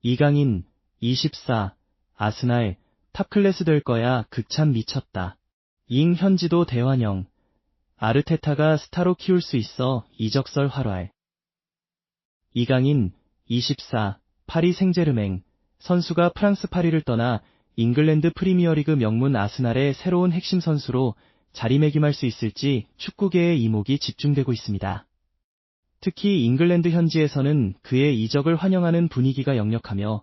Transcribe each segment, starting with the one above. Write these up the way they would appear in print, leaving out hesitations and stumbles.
이강인, 24, 아스날, 탑클래스 될 거야 극찬 미쳤다. 잉 현지도 대환영. 아르테타가 스타로 키울 수 있어 이적설 활활. 이강인, 24, 파리 생제르맹. 선수가 프랑스 파리를 떠나 잉글랜드 프리미어리그 명문 아스날의 새로운 핵심 선수로 자리매김할 수 있을지 축구계의 이목이 집중되고 있습니다. 특히 잉글랜드 현지에서는 그의 이적을 환영하는 분위기가 역력하며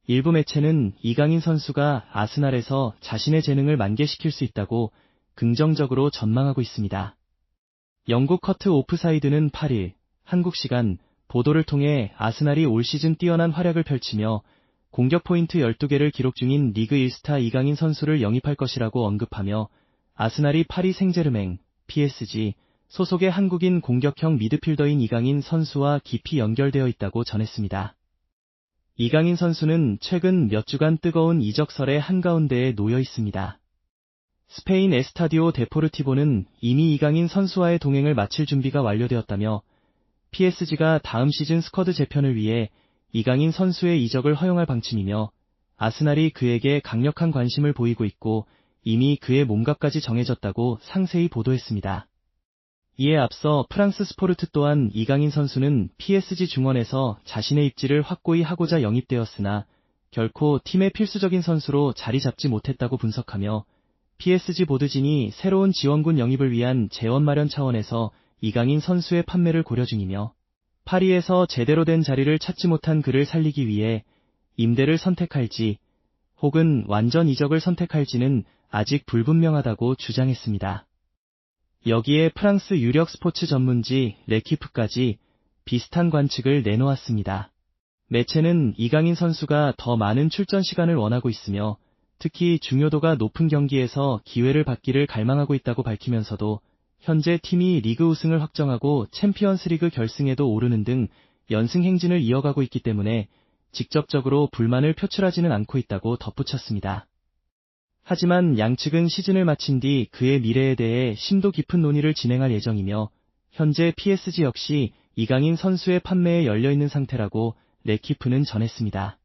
일부 매체는 이강인 선수가 아스날에서 자신의 재능을 만개시킬 수 있다고 긍정적으로 전망하고 있습니다. 영국 커트 오프사이드는 8일 한국 시간 보도를 통해 아스날이 올 시즌 뛰어난 활약을 펼치며 공격 포인트 12개를 기록 중인 리그 1스타 이강인 선수를 영입할 것이라고 언급하며 아스날이 파리 생제르맹, PSG 소속의 한국인 공격형 미드필더인 이강인 선수와 깊이 연결되어 있다고 전했습니다. 이강인 선수는 최근 몇 주간 뜨거운 이적설의 한가운데에 놓여 있습니다. 스페인 에스타디오 데포르티보는 이미 이강인 선수와의 동행을 마칠 준비가 완료되었다며 PSG가 다음 시즌 스쿼드 재편을 위해 이강인 선수의 이적을 허용할 방침이며 아스날이 그에게 강력한 관심을 보이고 있고 이미 그의 몸값까지 정해졌다고 상세히 보도했습니다. 이에 앞서 프랑스 스포르트 또한 이강인 선수는 PSG 중원에서 자신의 입지를 확고히 하고자 영입되었으나 결코 팀의 필수적인 선수로 자리 잡지 못했다고 분석하며 PSG 보드진이 새로운 지원군 영입을 위한 재원 마련 차원에서 이강인 선수의 판매를 고려 중이며 파리에서 제대로 된 자리를 찾지 못한 그를 살리기 위해 임대를 선택할지 혹은 완전 이적을 선택할지는 아직 불분명하다고 주장했습니다. 여기에 프랑스 유력 스포츠 전문지 레키프까지 비슷한 관측을 내놓았습니다. 매체는 이강인 선수가 더 많은 출전 시간을 원하고 있으며 특히 중요도가 높은 경기에서 기회를 받기를 갈망하고 있다고 밝히면서도 현재 팀이 리그 우승을 확정하고 챔피언스리그 결승에도 오르는 등 연승 행진을 이어가고 있기 때문에 직접적으로 불만을 표출하지는 않고 있다고 덧붙였습니다. 하지만 양측은 시즌을 마친 뒤 그의 미래에 대해 심도 깊은 논의를 진행할 예정이며 현재 PSG 역시 이강인 선수의 판매에 열려있는 상태라고 레키프는 전했습니다.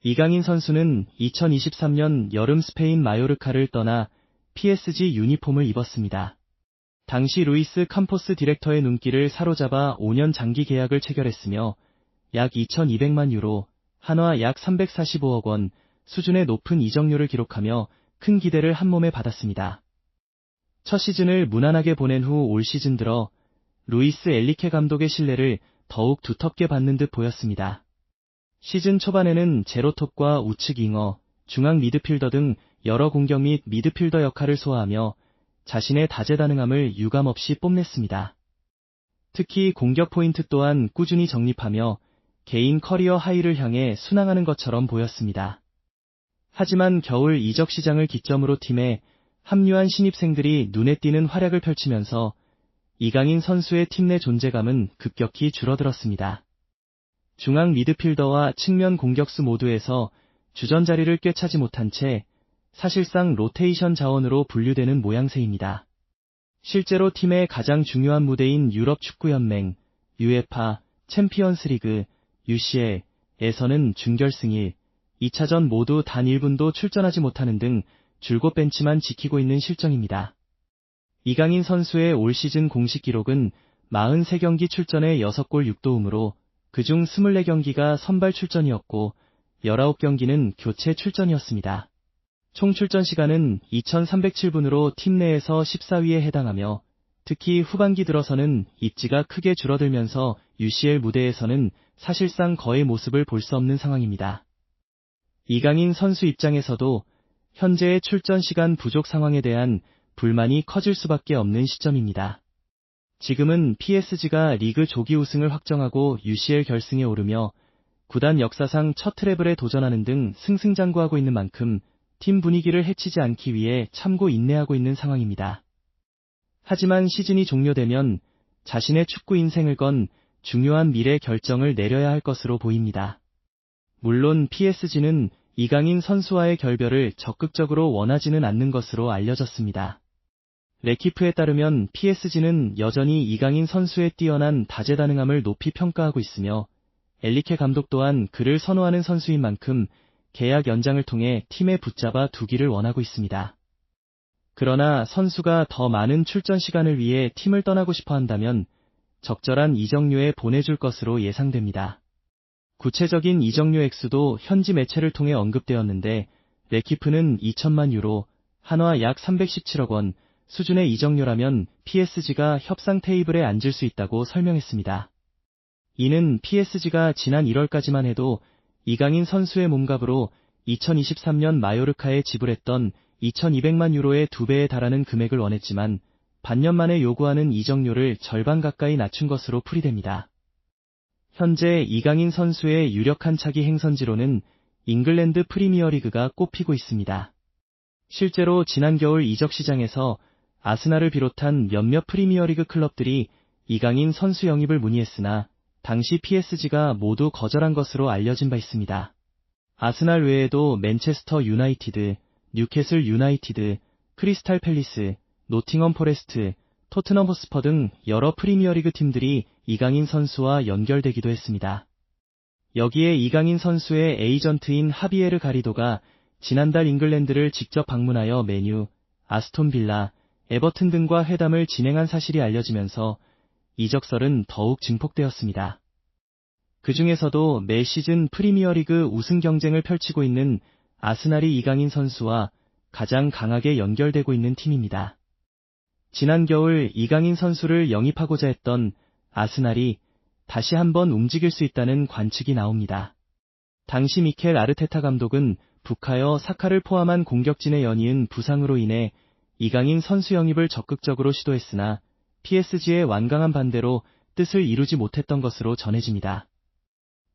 이강인 선수는 2023년 여름 스페인 마요르카를 떠나 PSG 유니폼을 입었습니다. 당시 루이스 캄포스 디렉터의 눈길을 사로잡아 5년 장기 계약을 체결했으며 약 2,200만 유로, 한화 약 345억 원 수준의 높은 이적료를 기록하며 큰 기대를 한몸에 받았습니다. 첫 시즌을 무난하게 보낸 후 올 시즌 들어 루이스 엔리케 감독의 신뢰를 더욱 두텁게 받는 듯 보였습니다. 시즌 초반에는 제로톱과 우측 윙어, 중앙 미드필더 등 여러 공격 및 미드필더 역할을 소화하며 자신의 다재다능함을 유감없이 뽐냈습니다. 특히 공격 포인트 또한 꾸준히 정립하며 개인 커리어 하이를 향해 순항하는 것처럼 보였습니다. 하지만 겨울 이적 시장을 기점으로 팀에 합류한 신입생들이 눈에 띄는 활약을 펼치면서 이강인 선수의 팀 내 존재감은 급격히 줄어들었습니다. 중앙 미드필더와 측면 공격수 모두에서 주전 자리를 꿰차지 못한 채 사실상 로테이션 자원으로 분류되는 모양새입니다. 실제로 팀의 가장 중요한 무대인 유럽 축구연맹, UEFA, 챔피언스리그, UCL에서는 준결승 1, 2차전 모두 단 1분도 출전하지 못하는 등 줄곧 벤치만 지키고 있는 실정입니다. 이강인 선수의 올 시즌 공식 기록은 43경기 출전에 6골 6도움으로 그중 24경기가 선발 출전이었고 19경기는 교체 출전이었습니다. 총 출전 시간은 2,307분으로 팀 내에서 14위에 해당하며 특히 후반기 들어서는 입지가 크게 줄어들면서 UCL 무대에서는 사실상 거의 모습을 볼 수 없는 상황입니다. 이강인 선수 입장에서도 현재의 출전 시간 부족 상황에 대한 불만이 커질 수밖에 없는 시점입니다. 지금은 PSG가 리그 조기 우승을 확정하고 UCL 결승에 오르며 구단 역사상 첫 트래블에 도전하는 등 승승장구하고 있는 만큼 팀 분위기를 해치지 않기 위해 참고 인내하고 있는 상황입니다. 하지만 시즌이 종료되면 자신의 축구 인생을 건 중요한 미래 결정을 내려야 할 것으로 보입니다. 물론 PSG는 이강인 선수와의 결별을 적극적으로 원하지는 않는 것으로 알려졌습니다. 레키프에 따르면 PSG는 여전히 이강인 선수의 뛰어난 다재다능함을 높이 평가하고 있으며 엘리케 감독 또한 그를 선호하는 선수인 만큼 계약 연장을 통해 팀에 붙잡아 두기를 원하고 있습니다. 그러나 선수가 더 많은 출전 시간을 위해 팀을 떠나고 싶어 한다면 적절한 이적료에 보내줄 것으로 예상됩니다. 구체적인 이적료 액수도 현지 매체를 통해 언급되었는데 레키프는 2천만 유로, 한화 약 317억 원 수준의 이적료라면 PSG가 협상 테이블에 앉을 수 있다고 설명했습니다. 이는 PSG가 지난 1월까지만 해도 이강인 선수의 몸값으로 2023년 마요르카에 지불했던 2,200만 유로의 2배에 달하는 금액을 원했지만 반년 만에 요구하는 이적료를 절반 가까이 낮춘 것으로 풀이됩니다. 현재 이강인 선수의 유력한 차기 행선지로는 잉글랜드 프리미어리그가 꼽히고 있습니다. 실제로 지난 겨울 이적 시장에서 아스날을 비롯한 몇몇 프리미어리그 클럽들이 이강인 선수 영입을 문의했으나 당시 PSG가 모두 거절한 것으로 알려진 바 있습니다. 아스날 외에도 맨체스터 유나이티드, 뉴캐슬 유나이티드, 크리스탈 팰리스, 노팅엄 포레스트, 토트넘 호스퍼 등 여러 프리미어리그 팀들이 이강인 선수와 연결되기도 했습니다. 여기에 이강인 선수의 에이전트인 하비에르 가리도가 지난달 잉글랜드를 직접 방문하여 맨유, 아스톤 빌라, 에버튼 등과 회담을 진행한 사실이 알려지면서 이적설은 더욱 증폭되었습니다. 그 중에서도 매 시즌 프리미어리그 우승 경쟁을 펼치고 있는 아스날이 이강인 선수와 가장 강하게 연결되고 있는 팀입니다. 지난 겨울 이강인 선수를 영입하고자 했던 아스날이 다시 한번 움직일 수 있다는 관측이 나옵니다. 당시 미켈 아르테타 감독은 부카요 사카를 포함한 공격진의 연이은 부상으로 인해 이강인 선수 영입을 적극적으로 시도했으나 PSG의 완강한 반대로 뜻을 이루지 못했던 것으로 전해집니다.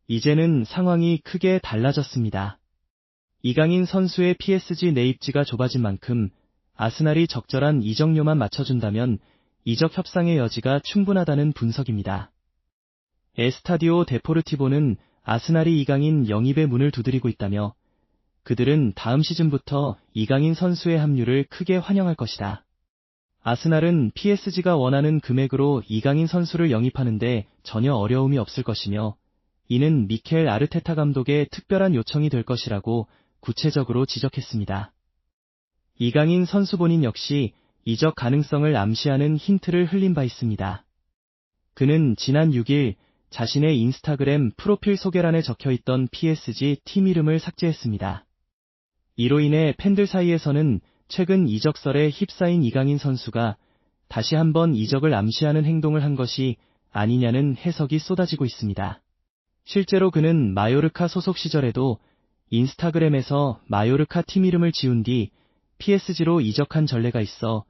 이제는 상황이 크게 달라졌습니다. 이강인 선수의 PSG 내입지가 좁아진 만큼 아스날이 적절한 이적료만 맞춰준다면 이적 협상의 여지가 충분하다는 분석입니다. 에스타디오 데포르티보는 아스날이 이강인 영입의 문을 두드리고 있다며 그들은 다음 시즌부터 이강인 선수의 합류를 크게 환영할 것이다. 아스날은 PSG가 원하는 금액으로 이강인 선수를 영입하는데 전혀 어려움이 없을 것이며 이는 미켈 아르테타 감독의 특별한 요청이 될 것이라고 구체적으로 지적했습니다. 이강인 선수 본인 역시 이적 가능성을 암시하는 힌트를 흘린 바 있습니다. 그는 지난 6일 자신의 인스타그램 프로필 소개란에 적혀있던 PSG 팀 이름을 삭제했습니다. 이로 인해 팬들 사이에서는 최근 이적설에 휩싸인 이강인 선수가 다시 한번 이적을 암시하는 행동을 한 것이 아니냐는 해석이 쏟아지고 있습니다. 실제로 그는 마요르카 소속 시절에도 인스타그램에서 마요르카 팀 이름을 지운 뒤 PSG로 이적한 전례가 있어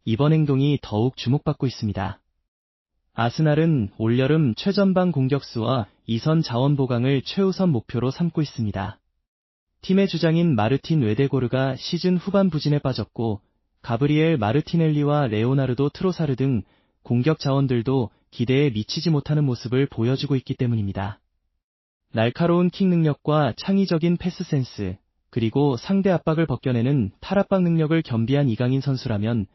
이번 행동이 더욱 주목받고 있습니다. 아스날은 올여름 최전방 공격수와 이선 자원 보강을 최우선 목표로 삼고 있습니다. 팀의 주장인 마르틴 웨데고르가 시즌 후반 부진에 빠졌고 가브리엘 마르티넬리와 레오나르도 트로사르 등 공격 자원들도 기대에 미치지 못하는 모습을 보여주고 있기 때문입니다. 날카로운 킥 능력과 창의적인 패스 센스, 그리고 상대 압박을 벗겨내는 탈압박 능력을 겸비한 이강인 선수라면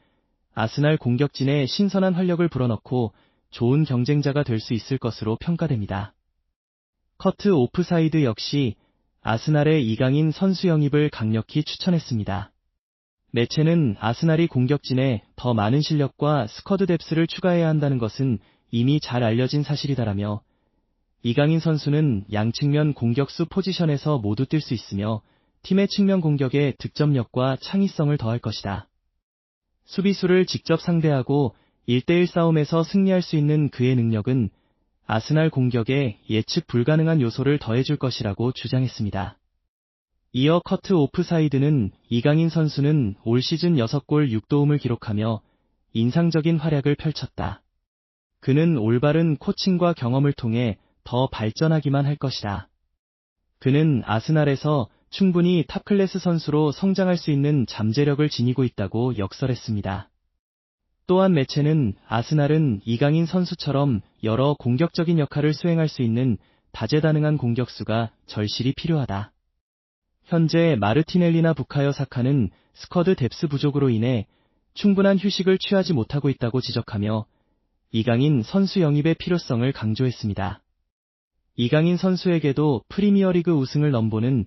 아스날 공격진에 신선한 활력을 불어넣고 좋은 경쟁자가 될 수 있을 것으로 평가됩니다. 커트 오프사이드 역시 아스날의 이강인 선수 영입을 강력히 추천했습니다. 매체는 아스날이 공격진에 더 많은 실력과 스쿼드 뎁스를 추가해야 한다는 것은 이미 잘 알려진 사실이다라며 이강인 선수는 양측면 공격수 포지션에서 모두 뛸 수 있으며 팀의 측면 공격에 득점력과 창의성을 더할 것이다. 수비수를 직접 상대하고 1대1 싸움에서 승리할 수 있는 그의 능력은 아스날 공격에 예측 불가능한 요소를 더해줄 것이라고 주장했습니다. 이어 커트 오프사이드는 이강인 선수는 올 시즌 6골 6도움을 기록하며 인상적인 활약을 펼쳤다. 그는 올바른 코칭과 경험을 통해 더 발전하기만 할 것이다. 그는 아스날에서 충분히 탑클래스 선수로 성장할 수 있는 잠재력을 지니고 있다고 역설했습니다. 또한 매체는 아스날은 이강인 선수처럼 여러 공격적인 역할을 수행할 수 있는 다재다능한 공격수가 절실히 필요하다. 현재 마르티넬리나 부카요 사카는 스쿼드 뎁스 부족으로 인해 충분한 휴식을 취하지 못하고 있다고 지적하며 이강인 선수 영입의 필요성을 강조했습니다. 이강인 선수에게도 프리미어리그 우승을 넘보는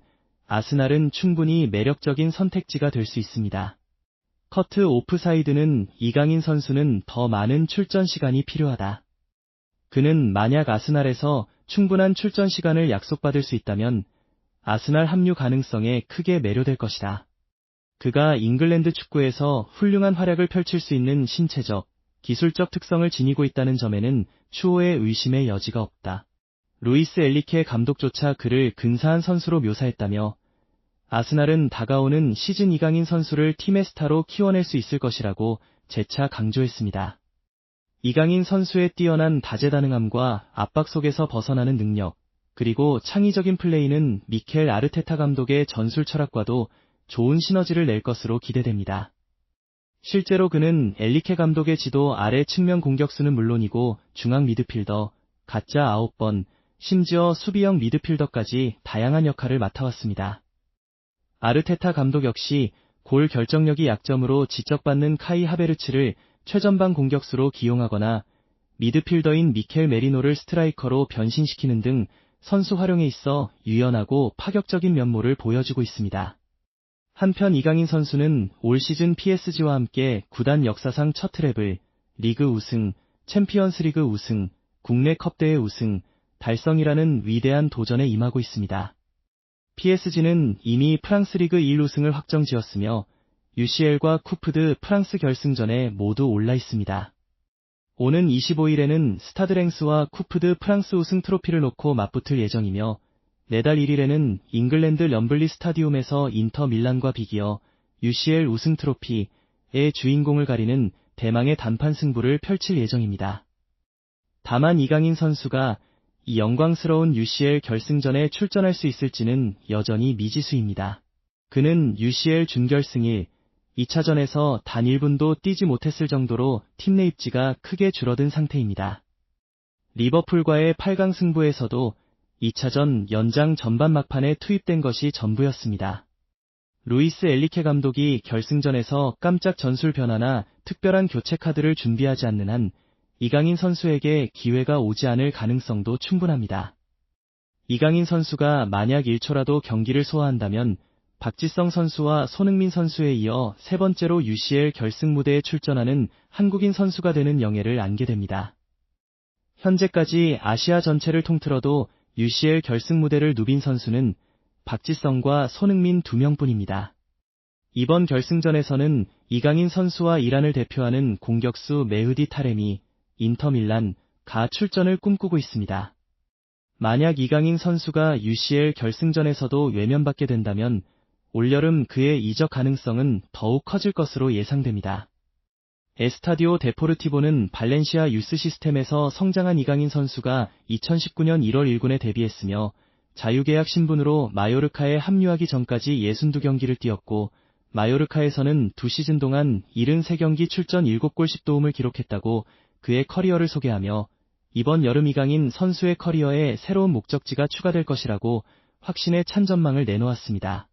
아스날은 충분히 매력적인 선택지가 될 수 있습니다. 커트 오프사이드는 이강인 선수는 더 많은 출전 시간이 필요하다. 그는 만약 아스날에서 충분한 출전 시간을 약속받을 수 있다면 아스날 합류 가능성에 크게 매료될 것이다. 그가 잉글랜드 축구에서 훌륭한 활약을 펼칠 수 있는 신체적, 기술적 특성을 지니고 있다는 점에는 추호의 의심의 여지가 없다. 루이스 엘리케 감독조차 그를 근사한 선수로 묘사했다며 아스날은 다가오는 시즌 이강인 선수를 팀의 스타로 키워낼 수 있을 것이라고 재차 강조했습니다. 이강인 선수의 뛰어난 다재다능함과 압박 속에서 벗어나는 능력, 그리고 창의적인 플레이는 미켈 아르테타 감독의 전술 철학과도 좋은 시너지를 낼 것으로 기대됩니다. 실제로 그는 엘리케 감독의 지도 아래 측면 공격수는 물론이고 중앙 미드필더, 가짜 9번, 심지어 수비형 미드필더까지 다양한 역할을 맡아왔습니다. 아르테타 감독 역시 골 결정력이 약점으로 지적받는 카이 하베르츠를 최전방 공격수로 기용하거나 미드필더인 미켈 메리노를 스트라이커로 변신시키는 등 선수 활용에 있어 유연하고 파격적인 면모를 보여주고 있습니다. 한편 이강인 선수는 올 시즌 PSG와 함께 구단 역사상 첫 트래블, 리그 우승, 챔피언스리그 우승, 국내 컵대회 우승, 달성이라는 위대한 도전에 임하고 있습니다. PSG는 이미 프랑스 리그 1 우승을 확정지었으며 UCL과 쿠프드 프랑스 결승전에 모두 올라 있습니다. 오는 25일에는 스타드 랭스와 쿠프드 프랑스 우승 트로피를 놓고 맞붙을 예정이며 내달 1일에는 잉글랜드 럼블리 스타디움에서 인터 밀란과 비기어 UCL 우승 트로피의 주인공을 가리는 대망의 단판 승부를 펼칠 예정입니다. 다만 이강인 선수가 이 영광스러운 UCL 결승전에 출전할 수 있을지는 여전히 미지수입니다. 그는 UCL 준결승 1, 2차전에서 단 1분도 뛰지 못했을 정도로 팀 내 입지가 크게 줄어든 상태입니다. 리버풀과의 8강 승부에서도 2차전 연장 전반 막판에 투입된 것이 전부였습니다. 루이스 엘리케 감독이 결승전에서 깜짝 전술 변화나 특별한 교체 카드를 준비하지 않는 한 이강인 선수에게 기회가 오지 않을 가능성도 충분합니다. 이강인 선수가 만약 1초라도 경기를 소화한다면 박지성 선수와 손흥민 선수에 이어 세 번째로 UCL 결승 무대에 출전하는 한국인 선수가 되는 영예를 안게 됩니다. 현재까지 아시아 전체를 통틀어도 UCL 결승 무대를 누빈 선수는 박지성과 손흥민 2명뿐입니다. 이번 결승전에서는 이강인 선수와 이란을 대표하는 공격수 메흐디 타레미, 인터밀란, 가 출전을 꿈꾸고 있습니다. 만약 이강인 선수가 UCL 결승전에서도 외면받게 된다면 올여름 그의 이적 가능성은 더욱 커질 것으로 예상됩니다. 에스타디오 데포르티보는 발렌시아 유스 시스템에서 성장한 이강인 선수가 2019년 1월 1군에 데뷔했으며 자유계약 신분으로 마요르카에 합류하기 전까지 62경기를 뛰었고 마요르카에서는 2시즌 동안 73경기 출전 7골 10도움을 기록했다고 그의 커리어를 소개하며 이번 여름 이강인 선수의 커리어에 새로운 목적지가 추가될 것이라고 확신에 찬 전망을 내놓았습니다.